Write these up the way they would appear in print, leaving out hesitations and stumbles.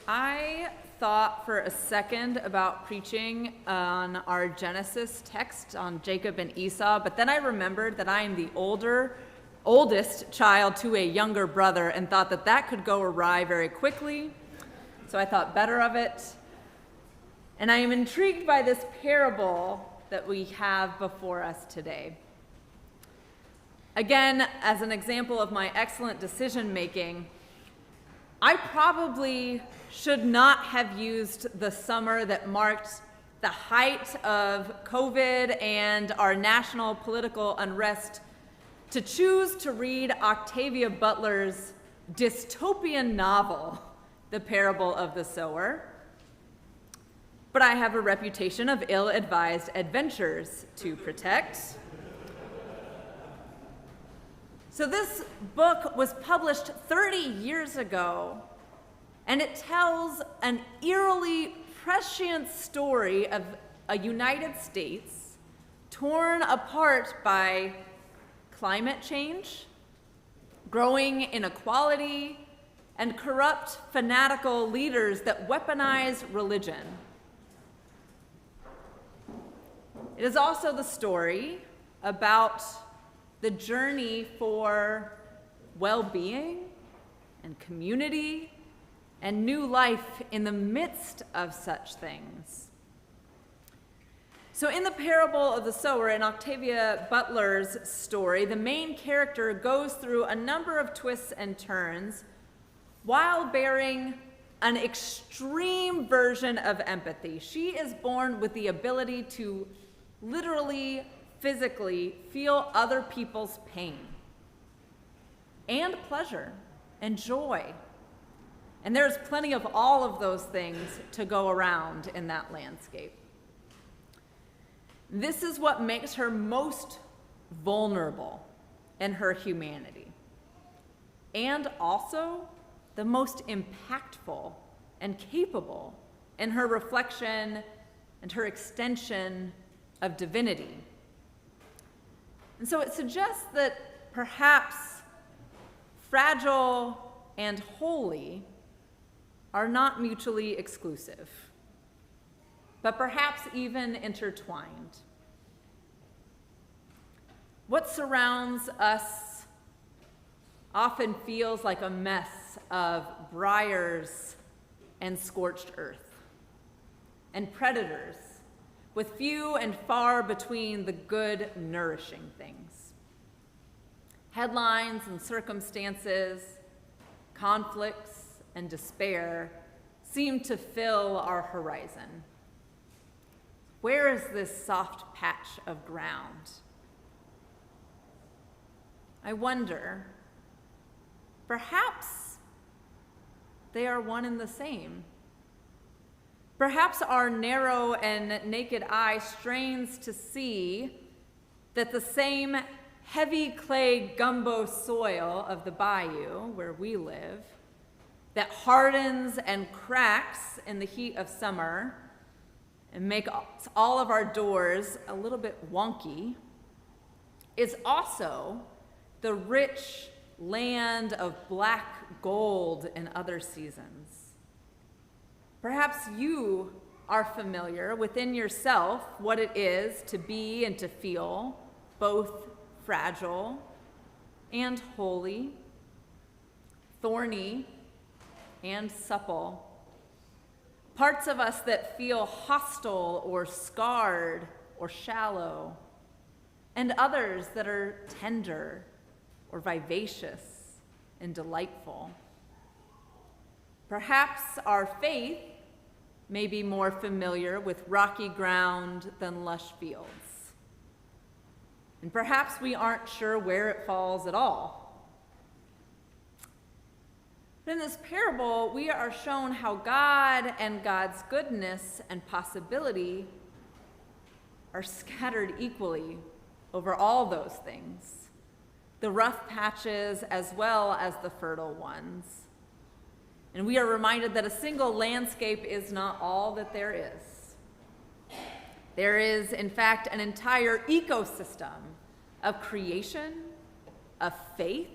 I thought for a second about preaching on our Genesis text on Jacob and Esau, but then I remembered that I am the oldest child to a younger brother and thought that that could go awry very quickly. So I thought better of it. And I am intrigued by this parable that we have before us today. Again, as an example of my excellent decision making, I probably should not have used the summer that marked the height of COVID and our national political unrest to choose to read Octavia Butler's dystopian novel, The Parable of the Sower. But I have a reputation of ill-advised adventures to protect. So this book was published 30 years ago, and it tells an eerily prescient story of a United States torn apart by climate change, growing inequality, and corrupt, fanatical leaders that weaponize religion. It is also the story about the journey for well-being and community and new life in the midst of such things. So in the parable of the sower, in Octavia Butler's story, the main character goes through a number of twists and turns while bearing an extreme version of empathy. She is born with the ability to literally, physically feel other people's pain and pleasure and joy. And there's plenty of all of those things to go around in that landscape. This is what makes her most vulnerable in her humanity, and also the most impactful and capable in her reflection and her extension of divinity. And so it suggests that perhaps fragile and holy are not mutually exclusive, but perhaps even intertwined. What surrounds us often feels like a mess of briars and scorched earth, and predators with few and far between the good, nourishing things. Headlines and circumstances, conflicts and despair seem to fill our horizon. Where is this soft patch of ground? I wonder, perhaps they are one and the same. Perhaps our narrow and naked eye strains to see that the same heavy clay gumbo soil of the bayou where we live, that hardens and cracks in the heat of summer and make all of our doors a little bit wonky, is also the rich land of black gold in other seasons. Perhaps you are familiar within yourself what it is to be and to feel both fragile and holy, thorny and supple. Parts of us that feel hostile or scarred or shallow, and others that are tender or vivacious and delightful. Perhaps our faith may be more familiar with rocky ground than lush fields. And perhaps we aren't sure where it falls at all. But in this parable, we are shown how God and God's goodness and possibility are scattered equally over all those things, the rough patches as well as the fertile ones. And we are reminded that a single landscape is not all that there is. There is, in fact, an entire ecosystem of creation, of faith,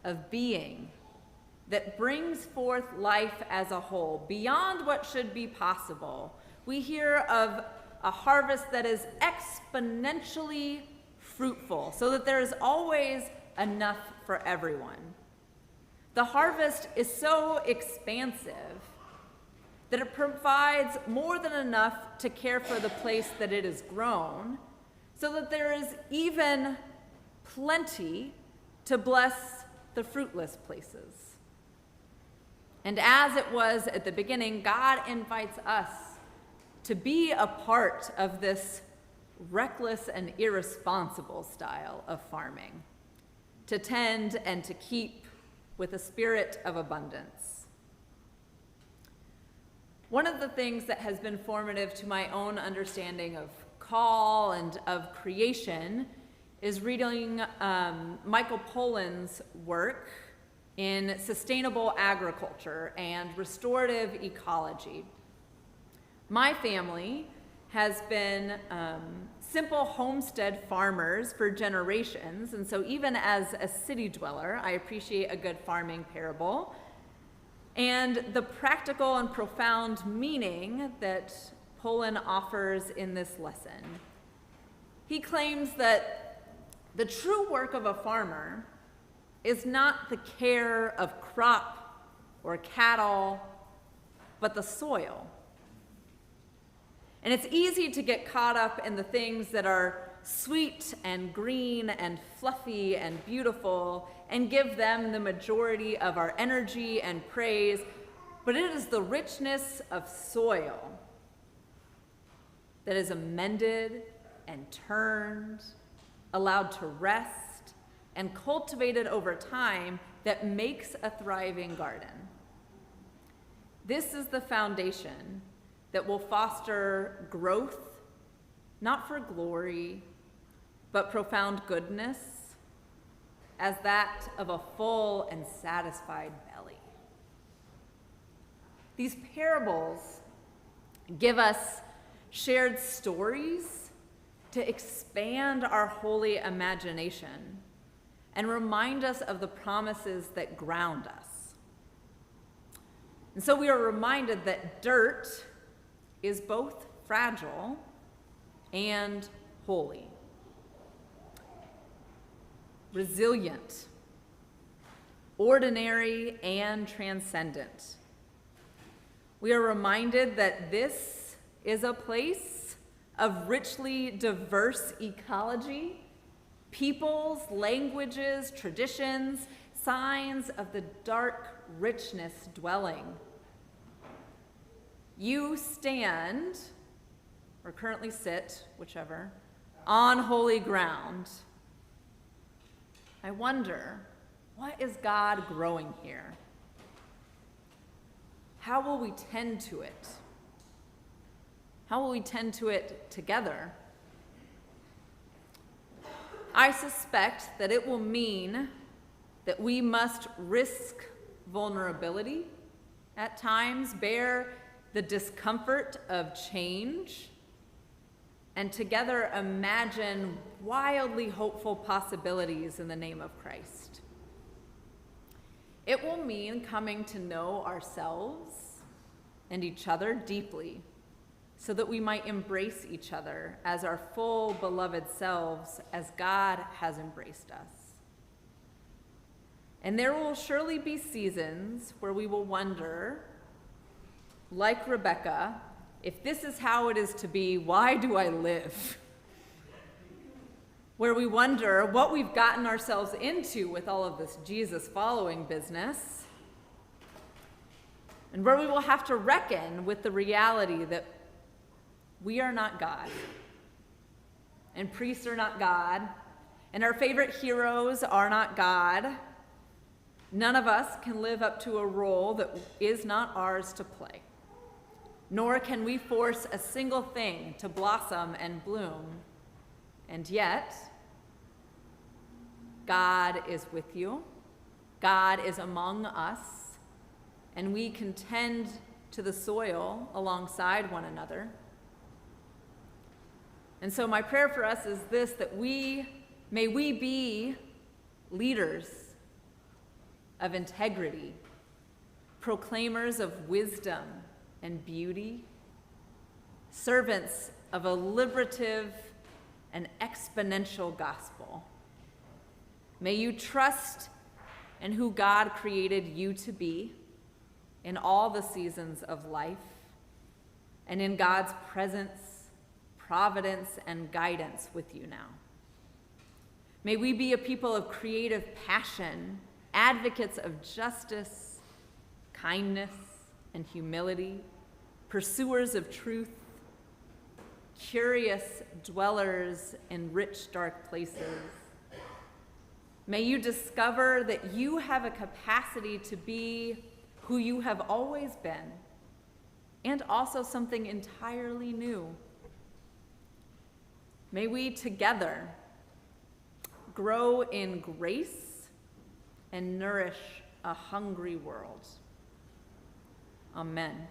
of being, that brings forth life as a whole, beyond what should be possible. We hear of a harvest that is exponentially fruitful, so that there is always enough for everyone. The harvest is so expansive that it provides more than enough to care for the place that it is grown, so that there is even plenty to bless the fruitless places. And as it was at the beginning, God invites us to be a part of this reckless and irresponsible style of farming, to tend and to keep with a spirit of abundance. One of the things that has been formative to my own understanding of call and of creation is reading Michael Pollan's work in sustainable agriculture and restorative ecology. My family has been simple homestead farmers for generations, and so even as a city dweller, I appreciate a good farming parable and the practical and profound meaning that Pollan offers in this lesson. He claims that the true work of a farmer is not the care of crop or cattle, but the soil. And it's easy to get caught up in the things that are sweet and green and fluffy and beautiful and give them the majority of our energy and praise, but it is the richness of soil that is amended and turned, allowed to rest, and cultivated over time that makes a thriving garden. This is the foundation that will foster growth, not for glory, but profound goodness, as that of a full and satisfied belly. These parables give us shared stories to expand our holy imagination and remind us of the promises that ground us. And so we are reminded that dirt is both fragile and holy, resilient, ordinary, and transcendent. We are reminded that this is a place of richly diverse ecology, peoples, languages, traditions, signs of the dark richness dwelling. You stand, or currently sit, whichever, on holy ground. I wonder, what is God growing here? How will we tend to it? How will we tend to it together? I suspect that it will mean that we must risk vulnerability at times, bear the discomfort of change, and together imagine wildly hopeful possibilities in the name of Christ. It will mean coming to know ourselves and each other deeply, so that we might embrace each other as our full beloved selves, as God has embraced us. And there will surely be seasons where we will wonder, like Rebecca, if this is how it is to be, why do I live? Where we wonder what we've gotten ourselves into with all of this Jesus following business, and where we will have to reckon with the reality that we are not God, and priests are not God, and our favorite heroes are not God. None of us can live up to a role that is not ours to play, nor can we force a single thing to blossom and bloom. And yet, God is with you, God is among us, and we can tend to the soil alongside one another. And so my prayer for us is this, that may we be leaders of integrity proclaimers of wisdom and beauty, servants of a liberative and exponential gospel. May you trust in who God created you to be in all the seasons of life, and in God's presence, providence, and guidance with you now. May we be a people of creative passion, advocates of justice, kindness, and humility, pursuers of truth, curious dwellers in rich, dark places. May you discover that you have a capacity to be who you have always been, and also something entirely new. May we together grow in grace and nourish a hungry world. Amen.